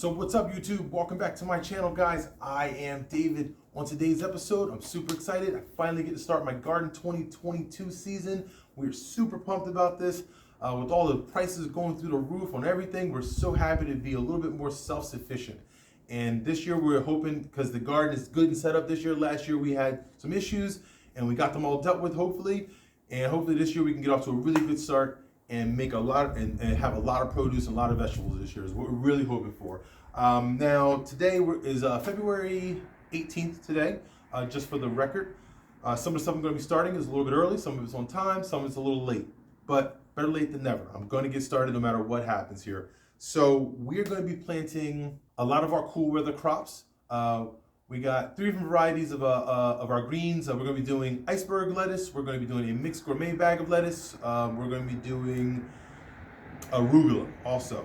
So what's up, YouTube? Welcome back to my channel, guys. I am David. On today's episode, I'm super excited. I finally get to start my garden 2022 season. We're super pumped about this. With all the prices going through the roof on everything, we're so happy to be a little bit more self-sufficient. And this year we're hoping, because the garden is good and set up this year. Last year we had some issues and we got them all dealt with, hopefully. And hopefully this year we can get off to a really good start and make a lot and have a lot of produce and a lot of vegetables this year is what we're really hoping for. Now today is February 18th today, just for the record. Some of the stuff I'm going to be starting is a little bit early, some of it's on time, some of it's a little late, but better late than never. I'm going to get started no matter what happens here. So we're going to be planting a lot of our cool weather crops. We got 3 different varieties of our greens. We're going to be doing iceberg lettuce. We're going to be doing a mixed gourmet bag of lettuce. We're going to be doing arugula also.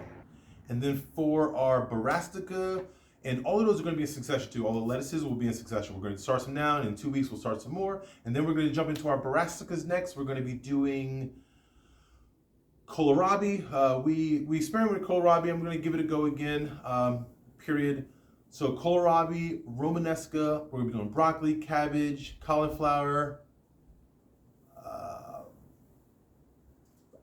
And then for our brassica, and all of those are going to be in succession too. All the lettuces will be in succession. We're going to start some now, and in 2 weeks we'll start some more. And then we're going to jump into our brassicas next. We're going to be doing Kohlrabi. We experimented with Kohlrabi. I'm going to give it a go again, period. So Kohlrabi, Romanesca, we're going to be doing broccoli, cabbage, cauliflower.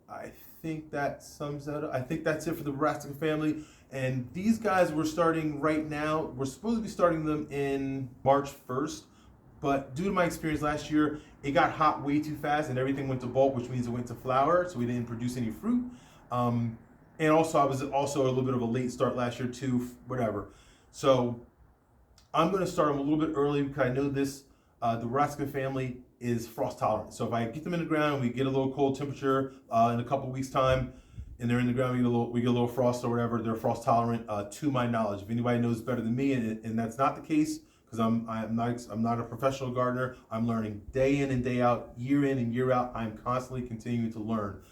I think that sums that up. I think that's it for the brassica family. And these guys we're starting right now. We're supposed to be starting them in March 1st. But due to my experience last year, it got hot way too fast and everything went to bulk, which means it went to flower. So we didn't produce any fruit. And also I was also a little bit of a late start last year too, whatever. So I'm going to start them a little bit early because I know this, the brassica family is frost tolerant. So if I get them in the ground and we get a little cold temperature in a couple weeks time, and they're in the ground, we get a little frost or whatever, they're frost tolerant to my knowledge. If anybody knows better than me, and that's not the case, because I'm not a professional gardener, I'm learning day in and day out, year in and year out. I'm constantly continuing to learn.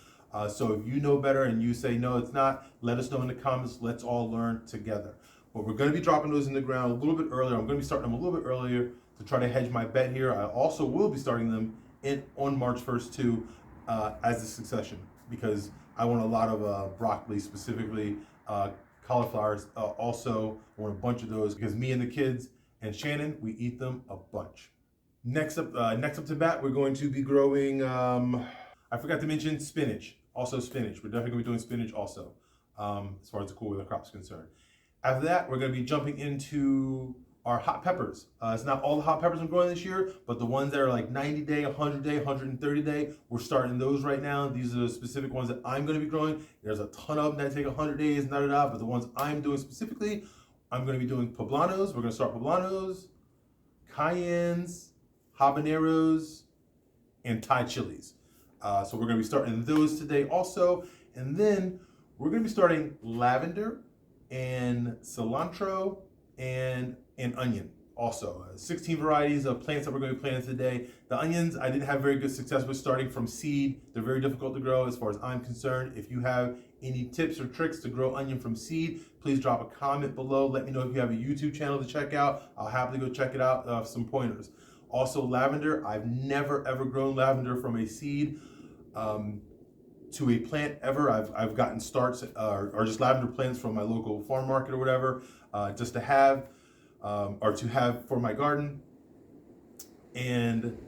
So if you know better and you say, no, it's not, let us know in the comments. Let's all learn together. But we're going to be dropping those in the ground a little bit earlier. I'm going to be starting them a little bit earlier to try to hedge my bet here. I also will be starting them on March 1st too, as a succession, because I want a lot of broccoli, specifically cauliflowers. Also, I want a bunch of those because me and the kids and Shannon, we eat them a bunch. Next up to bat, we're going to be growing. I forgot to mention spinach. Also spinach. We're definitely going to be doing spinach also, as far as the cool weather crops concerned. After that, we're going to be jumping into our hot peppers. It's not all the hot peppers I'm growing this year, but the ones that are like 90 day, 100 day, 130 day, we're starting those right now. These are the specific ones that I'm going to be growing. There's a ton of them that take 100 days, but the ones I'm doing specifically, I'm going to be doing poblanos. We're going to start poblanos, cayennes, habaneros, and Thai chilies. So we're going to be starting those today also. And then we're going to be starting lavender and cilantro and onion also. 16 varieties of plants that we're going to be planting today. The onions I didn't have very good success with starting from seed. They're very difficult to grow as far as I'm concerned. If you have any tips or tricks to grow onion from seed, please drop a comment below. Let me know if you have a YouTube channel to check out. I'll happily go check it out, some pointers. Also lavender, I've never ever grown lavender from a seed to a plant ever. I've gotten starts or just lavender plants from my local farm market or whatever, just to have or to have for my garden. And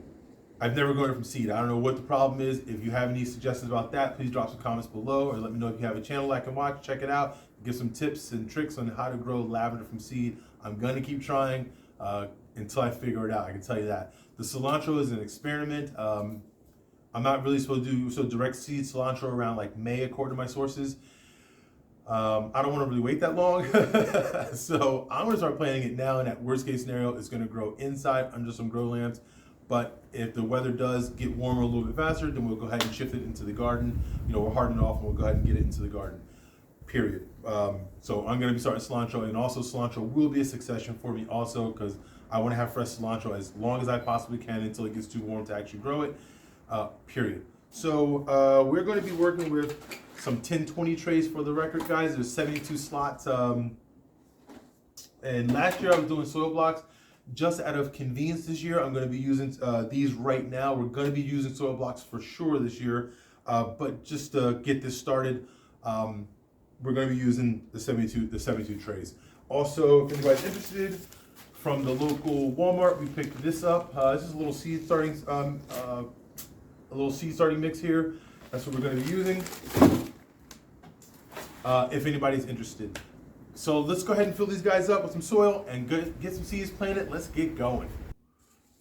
I've never grown it from seed. I don't know what the problem is. If you have any suggestions about that, please drop some comments below, or let me know if you have a channel I can watch, check it out, give some tips and tricks on how to grow lavender from seed. I'm gonna keep trying until I figure it out, I can tell you that. The cilantro is an experiment. I'm not really supposed to do direct seed cilantro around like May, according to my sources. I don't want to really wait that long. So I'm going to start planting it now, and that worst case scenario, it's going to grow inside under some grow lamps. But if the weather does get warmer a little bit faster, then we'll go ahead and shift it into the garden. We'll harden it off and we'll go ahead and get it into the garden, period. So I'm going to be starting cilantro, and also cilantro will be a succession for me also, because I want to have fresh cilantro as long as I possibly can until it gets too warm to actually grow it. Period. So we're going to be working with some 1020 trays for the record, guys. There's 72 slots. And last year I was doing soil blocks. Just out of convenience this year, I'm going to be using these right now. We're going to be using soil blocks for sure this year. But just to get this started, we're going to be using the 72 trays. Also, if anybody's interested, from the local Walmart, we picked this up. This is a little seed starting mix here. That's what we're going to be using. If anybody's interested. So let's go ahead and fill these guys up with some soil and get some seeds planted. Let's get going.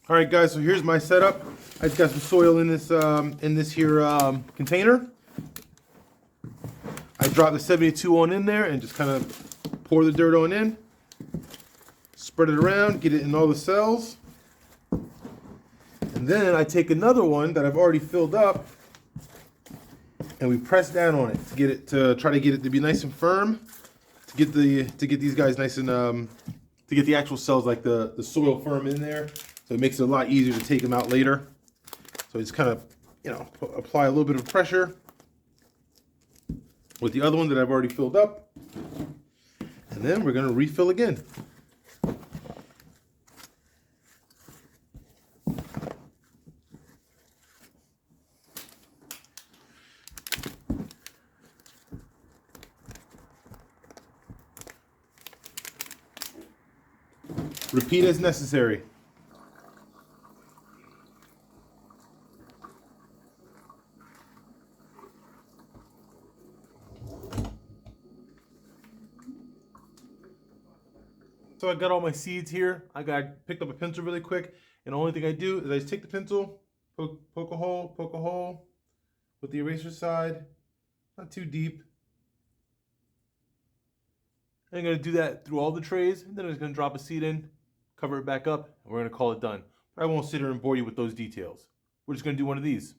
All right, guys. So here's my setup. I just got some soil in this here container. I drop the 72 on in there and just kind of pour the dirt on in. Spread it around, get it in all the cells. And then I take another one that I've already filled up and we press down on it to try to get it to be nice and firm, to get these guys nice and to get the actual cells, like the soil, firm in there. So it makes it a lot easier to take them out later. So just kind of, apply a little bit of pressure with the other one that I've already filled up. And then we're going to refill again. Repeat as necessary. So I got all my seeds here. I picked up a pencil really quick, and the only thing I do is I just take the pencil, poke a hole with the eraser side, not too deep. I'm gonna do that through all the trays, and then I'm just gonna drop a seed in, cover it back up, and we're gonna call it done. But I won't sit here and bore you with those details. We're just gonna do one of these.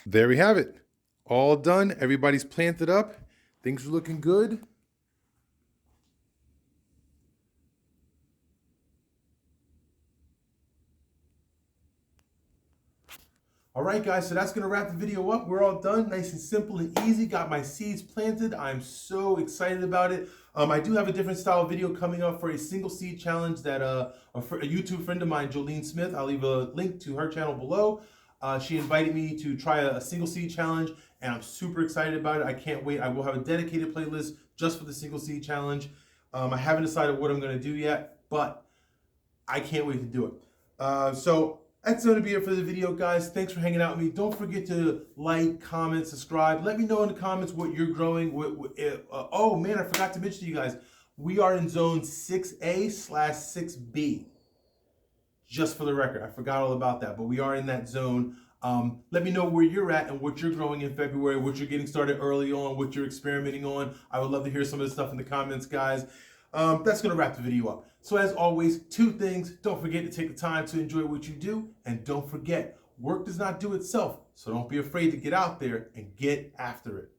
There we have it. All done. Everybody's planted up. Things are looking good. All right, guys, so that's gonna wrap the video up. We're all done, nice and simple and easy. Got my seeds planted. I'm so excited about it. I do have a different style video coming up for a single seed challenge that a YouTube friend of mine, Jolene Smith, I'll leave a link to her channel below. She invited me to try a single seed challenge, and I'm super excited about it. I can't wait. I will have a dedicated playlist just for the single seed challenge. I haven't decided what I'm gonna do yet, but I can't wait to do it. So that's going to be it for the video, guys. Thanks for hanging out with me. Don't forget to like, comment, subscribe. Let me know in the comments what you're growing. Oh, man, I forgot to mention to you guys. We are in zone 6A/6B. Just for the record. I forgot all about that, but we are in that zone. Let me know where you're at and what you're growing in February, what you're getting started early on, what you're experimenting on. I would love to hear some of the stuff in the comments, guys. That's going to wrap the video up. So as always, two things. Don't forget to take the time to enjoy what you do. And don't forget, work does not do itself. So don't be afraid to get out there and get after it.